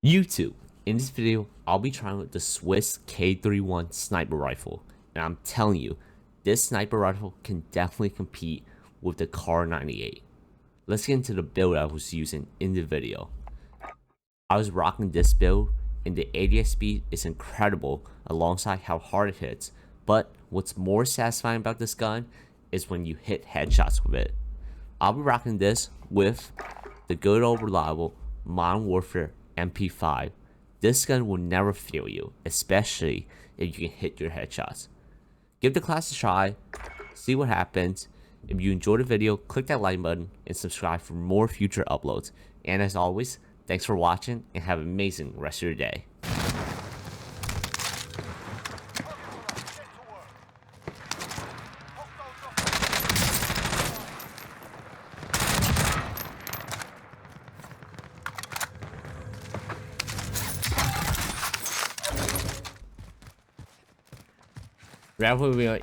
YouTube. In this video, I'll be trying with the Swiss K31 sniper rifle, and I'm telling you, this sniper rifle can definitely compete with the Kar98. Let's get into the build I was using in the video. I was rocking this build, and the ADS speed is incredible alongside how hard it hits, but what's more satisfying about this gun is when you hit headshots with it. I'll be rocking this with the good old reliable Modern Warfare MP5. This gun will never fail you, especially if you can hit your headshots. Give the class a try, see what happens. If you enjoyed the video, click that like button and subscribe for more future uploads. And as always, thanks for watching and have an amazing rest of your day.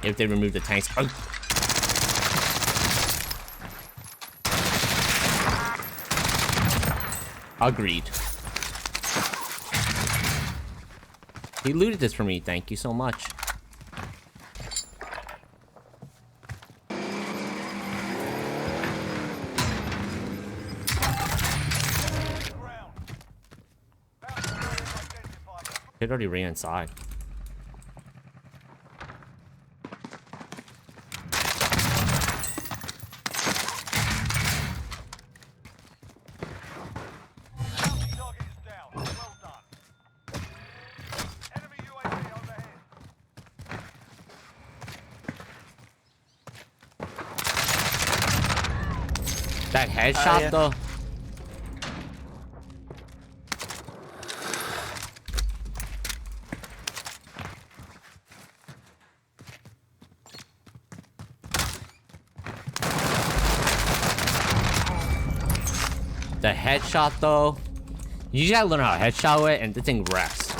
If they remove the tanks. Oh. Agreed. He looted this for me. Thank you so much. It already ran inside. That headshot yeah. though. The headshot though. You gotta learn how to headshot it and the thing rests.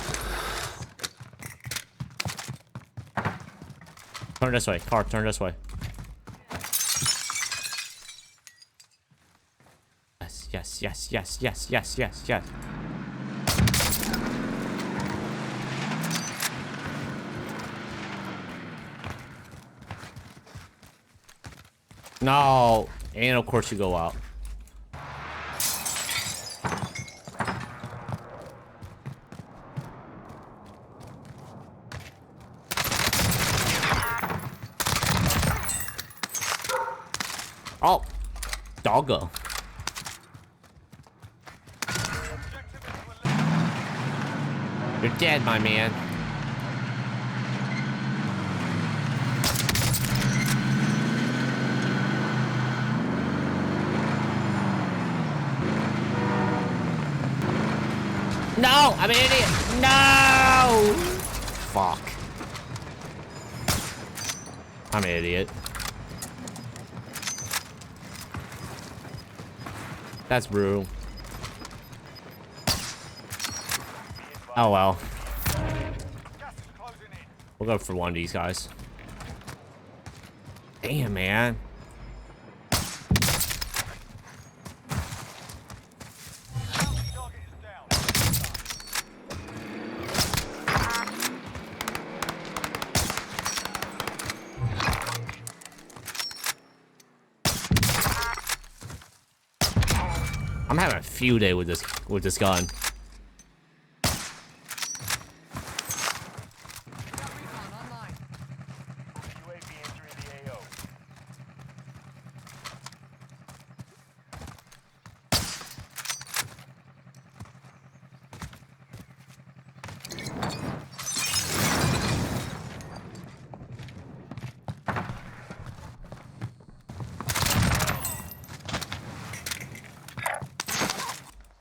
Turn this way, car, turn this way. Yes. No, and of course you go out. Oh, doggo. You're dead, my man. No, I'm an idiot. No! Fuck. I'm an idiot. That's brutal. Oh well. We'll go for one of these guys. Damn, man. I'm having a field day with this gun.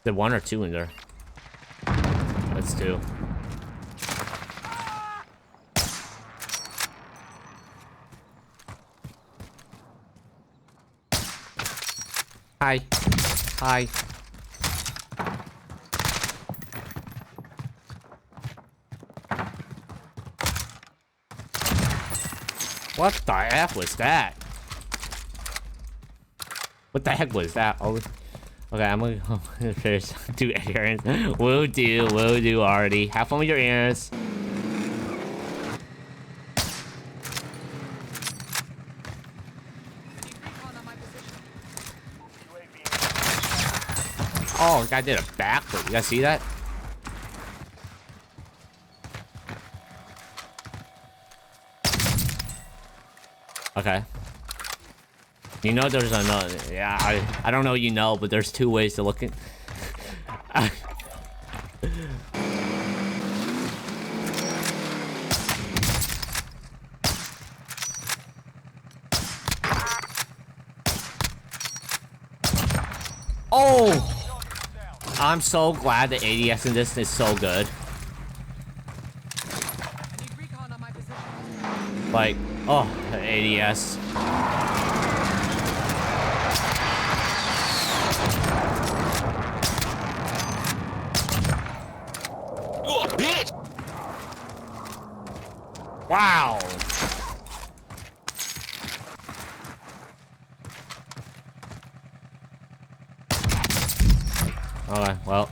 There one or two in there. That's two. Hi. Hi. What the F was that? What the heck was that? Oh, Okay, I'm gonna go finish 2 errands. Will do already. Have fun with your errands. Oh, guy did a backflip. You guys see that? Okay. You know there's another... Yeah, I don't know you know, but there's 2 ways to look at... Oh! I'm so glad the ADS in this is so good. Like, oh, the ADS. Wow. Okay, well.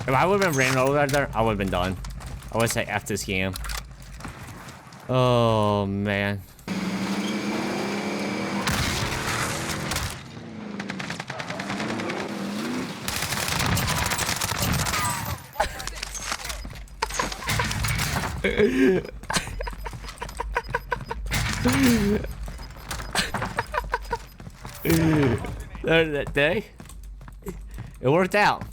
If I would have been ran over there, I would have been done. I would say F this game. Oh, man. That day, it worked out.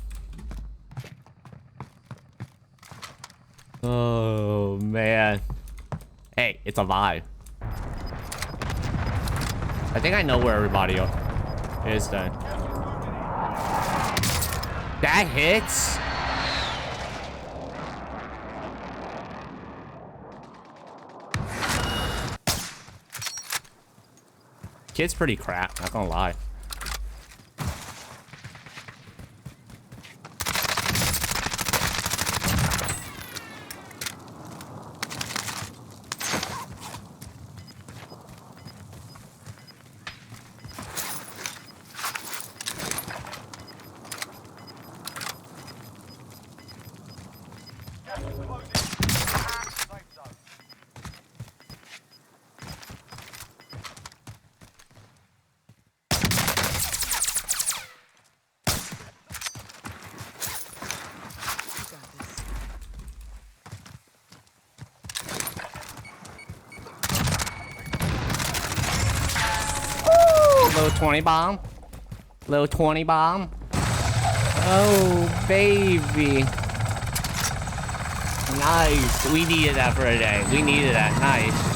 Oh, man. Hey, it's a vibe. I think I know where everybody is then. That hits? Kid's pretty crap, not gonna lie. Little 20 bomb. Little 20 bomb. Oh, baby. Nice. We needed that for a day. We needed that. Nice.